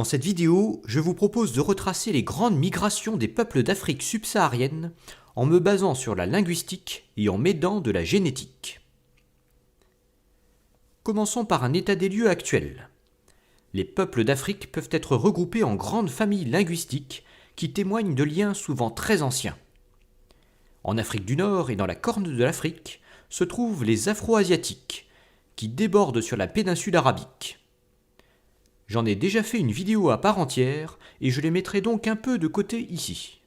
Dans cette vidéo, je vous propose de retracer les grandes migrations des peuples d'Afrique subsaharienne en me basant sur la linguistique et en m'aidant de la génétique. Commençons par un état des lieux actuel. Les peuples d'Afrique peuvent être regroupés en grandes familles linguistiques qui témoignent de liens souvent très anciens. En Afrique du Nord et dans la Corne de l'Afrique se trouvent les Afro-Asiatiques, qui débordent sur la péninsule arabique. J'en ai déjà fait une vidéo à part entière et je les mettrai donc un peu de côté ici.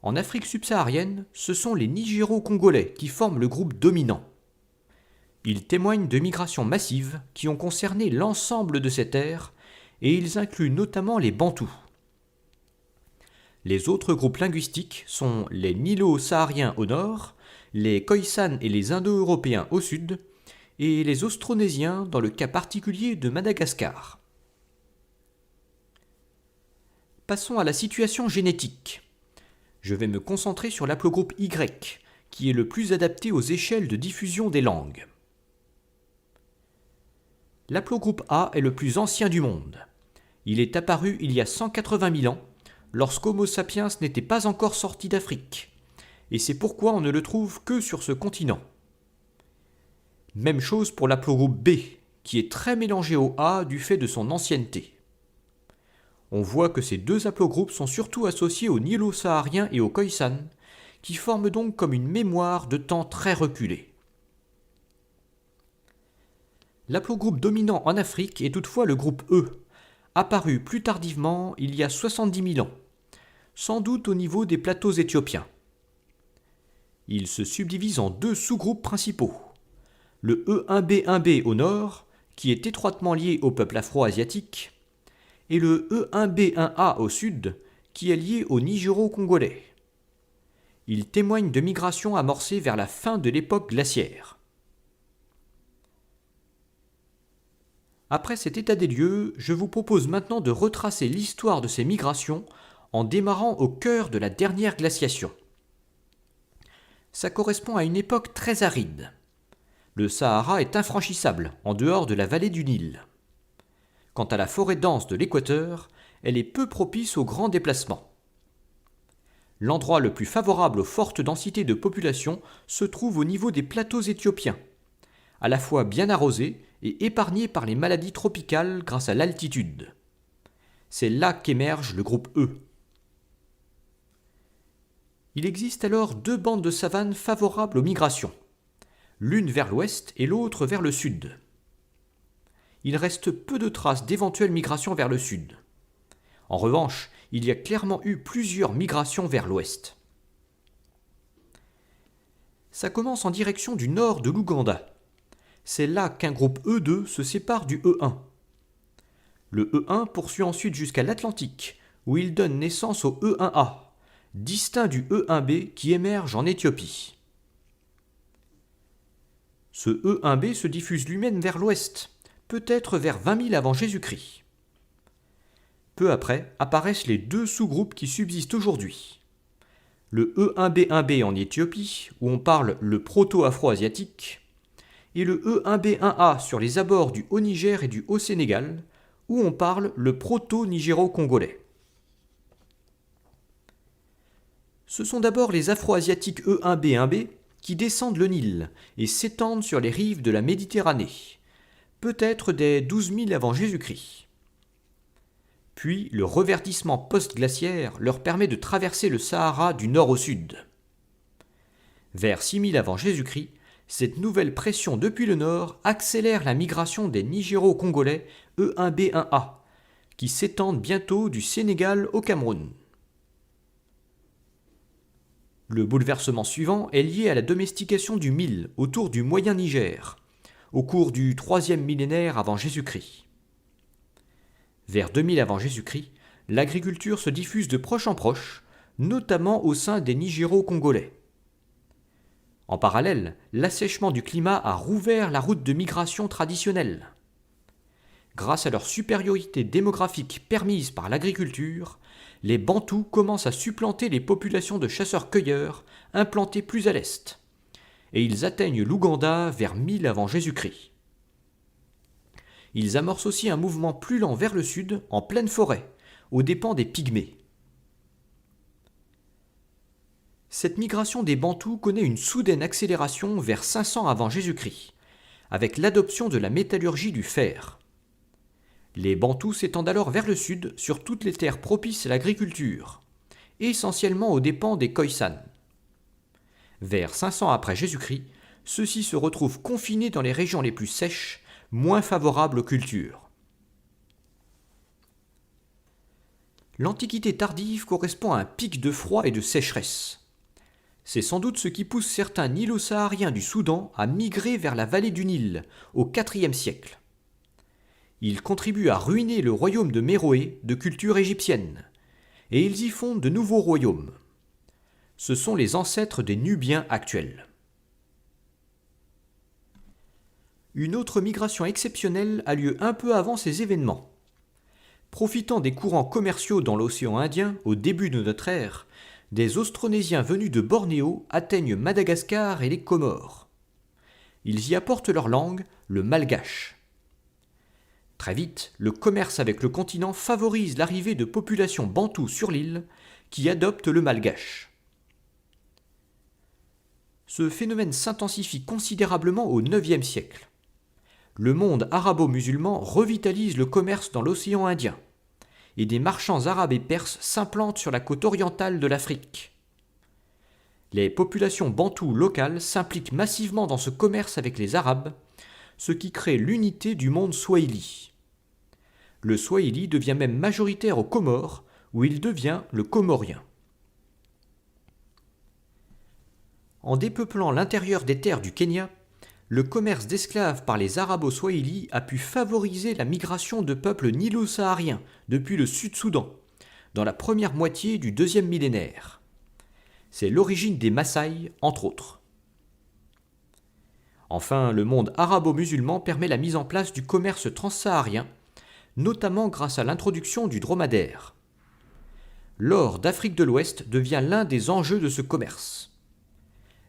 En Afrique subsaharienne, ce sont les Nigéro-Congolais qui forment le groupe dominant. Ils témoignent de migrations massives qui ont concerné l'ensemble de ces terres et ils incluent notamment les Bantous. Les autres groupes linguistiques sont les Nilo-Sahariens au nord, les Khoisan et les Indo-Européens au sud, et les Austronésiens dans le cas particulier de Madagascar. Passons à la situation génétique. Je vais me concentrer sur l'aplogroupe Y, qui est le plus adapté aux échelles de diffusion des langues. L'aplogroupe A est le plus ancien du monde. Il est apparu il y a 180 000 ans, lorsqu'Homo sapiens n'était pas encore sorti d'Afrique, et c'est pourquoi on ne le trouve que sur ce continent. Même chose pour l'aplogroupe B, qui est très mélangé au A du fait de son ancienneté. On voit que ces deux haplogroupes sont surtout associés aux Nilo-Sahariens et aux Khoisan, qui forment donc comme une mémoire de temps très reculé. L'aplogroupe dominant en Afrique est toutefois le groupe E, apparu plus tardivement il y a 70 000 ans, sans doute au niveau des plateaux éthiopiens. Il se subdivise en deux sous-groupes principaux. Le E1B1B au nord, qui est étroitement lié au peuple afro-asiatique, et le E1B1A au sud, qui est lié aux Nigéro-Congolais. Il témoigne de migrations amorcées vers la fin de l'époque glaciaire. Après cet état des lieux, je vous propose maintenant de retracer l'histoire de ces migrations en démarrant au cœur de la dernière glaciation. Ça correspond à une époque très aride. Le Sahara est infranchissable, en dehors de la vallée du Nil. Quant à la forêt dense de l'équateur, elle est peu propice aux grands déplacements. L'endroit le plus favorable aux fortes densités de population se trouve au niveau des plateaux éthiopiens, à la fois bien arrosés et épargnés par les maladies tropicales grâce à l'altitude. C'est là qu'émerge le groupe E. Il existe alors deux bandes de savane favorables aux migrations, l'une vers l'ouest et l'autre vers le sud. Il reste peu de traces d'éventuelles migrations vers le sud. En revanche, il y a clairement eu plusieurs migrations vers l'ouest. Ça commence en direction du nord de l'Ouganda. C'est là qu'un groupe E2 se sépare du E1. Le E1 poursuit ensuite jusqu'à l'Atlantique, où il donne naissance au E1A, distinct du E1B qui émerge en Éthiopie. Ce E1B se diffuse lui-même vers l'ouest, peut-être vers 20 000 avant Jésus-Christ. Peu après apparaissent les deux sous-groupes qui subsistent aujourd'hui. Le E1B1B en Éthiopie, où on parle le proto-afro-asiatique, et le E1B1A sur les abords du Haut-Niger et du Haut-Sénégal, où on parle le proto-nigéro-congolais. Ce sont d'abord les Afro-Asiatiques E1B1B qui descendent le Nil et s'étendent sur les rives de la Méditerranée, peut-être dès 12 000 avant Jésus-Christ. Puis le reverdissement post-glaciaire leur permet de traverser le Sahara du nord au sud. Vers 6 000 avant Jésus-Christ, cette nouvelle pression depuis le nord accélère la migration des Nigéro-Congolais E1B1A, qui s'étendent bientôt du Sénégal au Cameroun. Le bouleversement suivant est lié à la domestication du mil autour du Moyen Niger, au cours du 3e millénaire avant Jésus-Christ. Vers 2000 avant Jésus-Christ, l'agriculture se diffuse de proche en proche, notamment au sein des Nigéro-Congolais. En parallèle, l'assèchement du climat a rouvert la route de migration traditionnelle. Grâce à leur supériorité démographique permise par l'agriculture, les Bantous commencent à supplanter les populations de chasseurs-cueilleurs implantées plus à l'est, et ils atteignent l'Ouganda vers 1000 avant Jésus-Christ. Ils amorcent aussi un mouvement plus lent vers le sud, en pleine forêt, aux dépens des Pygmées. Cette migration des Bantous connaît une soudaine accélération vers 500 avant Jésus-Christ, avec l'adoption de la métallurgie du fer. Les Bantous s'étendent alors vers le sud sur toutes les terres propices à l'agriculture, essentiellement aux dépens des Khoisan. Vers 500 après Jésus-Christ, ceux-ci se retrouvent confinés dans les régions les plus sèches, moins favorables aux cultures. L'Antiquité tardive correspond à un pic de froid et de sécheresse. C'est sans doute ce qui pousse certains Nilo-Sahariens du Soudan à migrer vers la vallée du Nil au IVe siècle. Ils contribuent à ruiner le royaume de Méroé de culture égyptienne, et ils y fondent de nouveaux royaumes. Ce sont les ancêtres des Nubiens actuels. Une autre migration exceptionnelle a lieu un peu avant ces événements. Profitant des courants commerciaux dans l'océan Indien au début de notre ère, des Austronésiens venus de Bornéo atteignent Madagascar et les Comores. Ils y apportent leur langue, le malgache. Très vite, le commerce avec le continent favorise l'arrivée de populations bantoues sur l'île qui adoptent le malgache. Ce phénomène s'intensifie considérablement au IXe siècle. Le monde arabo-musulman revitalise le commerce dans l'océan Indien, et des marchands arabes et perses s'implantent sur la côte orientale de l'Afrique. Les populations bantoues locales s'impliquent massivement dans ce commerce avec les Arabes, ce qui crée l'unité du monde swahili. Le swahili devient même majoritaire aux Comores, où il devient le comorien. En dépeuplant l'intérieur des terres du Kenya, le commerce d'esclaves par les Arabo-Swahili a pu favoriser la migration de peuples nilo-sahariens depuis le Sud-Soudan, dans la première moitié du deuxième millénaire. C'est l'origine des Maasai, entre autres. Enfin, le monde arabo-musulman permet la mise en place du commerce transsaharien, notamment grâce à l'introduction du dromadaire. L'or d'Afrique de l'Ouest devient l'un des enjeux de ce commerce.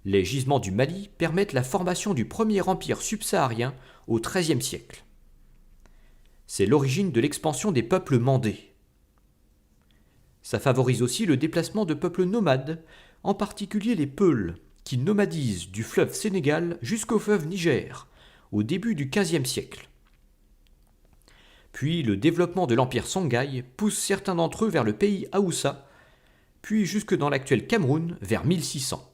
Les gisements du Mali permettent la formation du premier empire subsaharien au XIIIe siècle. C'est l'origine de l'expansion des peuples mandés. Ça favorise aussi le déplacement de peuples nomades, en particulier les Peuls, qui nomadisent du fleuve Sénégal jusqu'au fleuve Niger, au début du XVe siècle. Puis le développement de l'empire Songhai pousse certains d'entre eux vers le pays Haoussa, puis jusque dans l'actuel Cameroun vers 1600.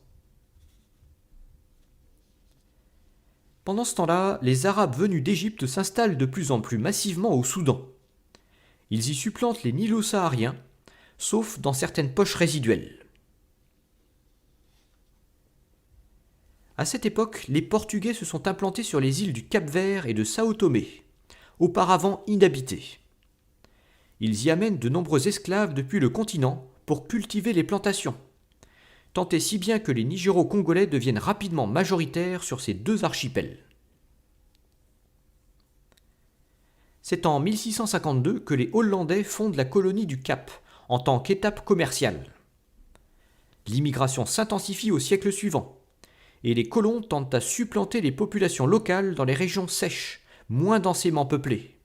Pendant ce temps-là, les Arabes venus d'Égypte s'installent de plus en plus massivement au Soudan. Ils y supplantent les Nilo-Sahariens, sauf dans certaines poches résiduelles. À cette époque, les Portugais se sont implantés sur les îles du Cap-Vert et de Sao Tomé, auparavant inhabitées. Ils y amènent de nombreux esclaves depuis le continent pour cultiver les plantations, tant et si bien que les Nigéro-Congolais deviennent rapidement majoritaires sur ces deux archipels. C'est en 1652 que les Hollandais fondent la colonie du Cap en tant qu'étape commerciale. L'immigration s'intensifie au siècle suivant, et les colons tentent à supplanter les populations locales dans les régions sèches, moins densément peuplées.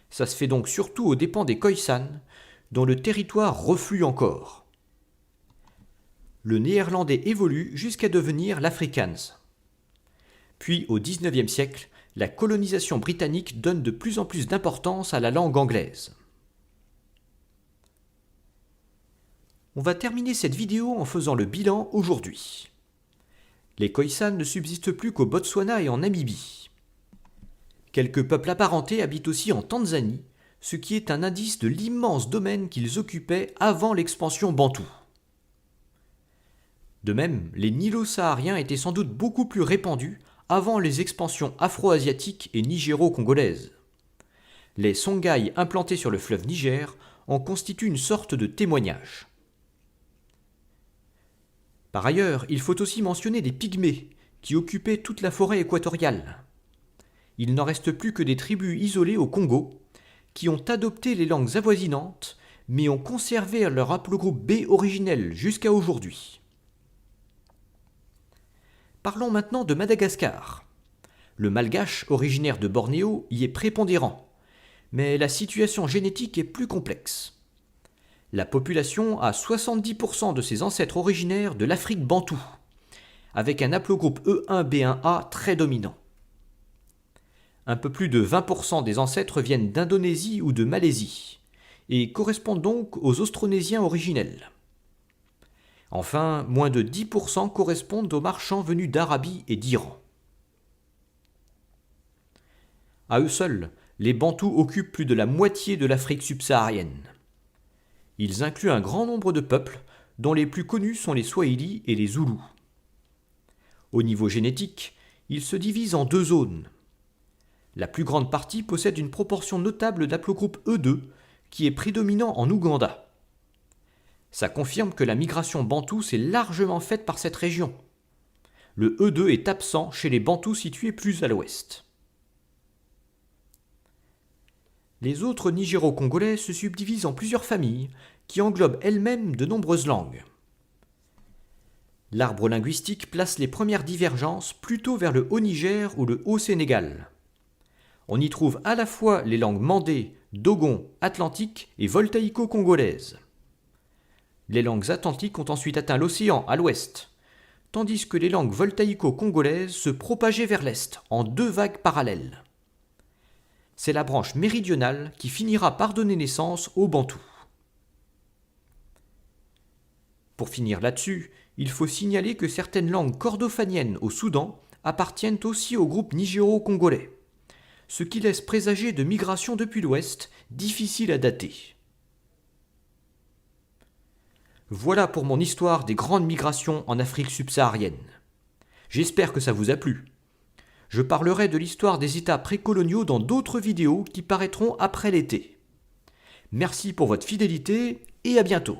Ça se fait donc surtout aux dépens des Khoisan, dont le territoire reflue encore. Le néerlandais évolue jusqu'à devenir l'Afrikaans. Puis, au XIXe siècle, la colonisation britannique donne de plus en plus d'importance à la langue anglaise. On va terminer cette vidéo en faisant le bilan aujourd'hui. Les Khoisan ne subsistent plus qu'au Botswana et en Namibie. Quelques peuples apparentés habitent aussi en Tanzanie, ce qui est un indice de l'immense domaine qu'ils occupaient avant l'expansion bantoue. De même, les Nilo-Sahariens étaient sans doute beaucoup plus répandus avant les expansions afro-asiatiques et nigéro-congolaises. Les Songhai implantés sur le fleuve Niger en constituent une sorte de témoignage. Par ailleurs, il faut aussi mentionner des Pygmées qui occupaient toute la forêt équatoriale. Il n'en reste plus que des tribus isolées au Congo qui ont adopté les langues avoisinantes mais ont conservé leur haplogroupe B originel jusqu'à aujourd'hui. Parlons maintenant de Madagascar. Le malgache, originaire de Bornéo, y est prépondérant, mais la situation génétique est plus complexe. La population a 70% de ses ancêtres originaires de l'Afrique bantoue, avec un haplogroupe E1B1A très dominant. Un peu plus de 20% des ancêtres viennent d'Indonésie ou de Malaisie, et correspondent donc aux Austronésiens originels. Enfin, moins de 10% correspondent aux marchands venus d'Arabie et d'Iran. À eux seuls, les Bantous occupent plus de la moitié de l'Afrique subsaharienne. Ils incluent un grand nombre de peuples, dont les plus connus sont les Swahili et les Zoulous. Au niveau génétique, ils se divisent en deux zones. La plus grande partie possède une proportion notable d'aplogroupe E2, qui est prédominant en Ouganda. Ça confirme que la migration bantoue s'est largement faite par cette région. Le E2 est absent chez les Bantous situés plus à l'ouest. Les autres nigéro-congolais se subdivisent en plusieurs familles qui englobent elles-mêmes de nombreuses langues. L'arbre linguistique place les premières divergences plutôt vers le Haut-Niger ou le Haut-Sénégal. On y trouve à la fois les langues mandées, dogon, atlantiques et voltaïco-congolaises. Les langues atlantiques ont ensuite atteint l'océan à l'ouest, tandis que les langues voltaïco-congolaises se propageaient vers l'est en deux vagues parallèles. C'est la branche méridionale qui finira par donner naissance aux Bantous. Pour finir là-dessus, il faut signaler que certaines langues kordofaniennes au Soudan appartiennent aussi au groupe nigéro-congolais, ce qui laisse présager de migrations depuis l'ouest difficiles à dater. Voilà pour mon histoire des grandes migrations en Afrique subsaharienne. J'espère que ça vous a plu. Je parlerai de l'histoire des États précoloniaux dans d'autres vidéos qui paraîtront après l'été. Merci pour votre fidélité et à bientôt.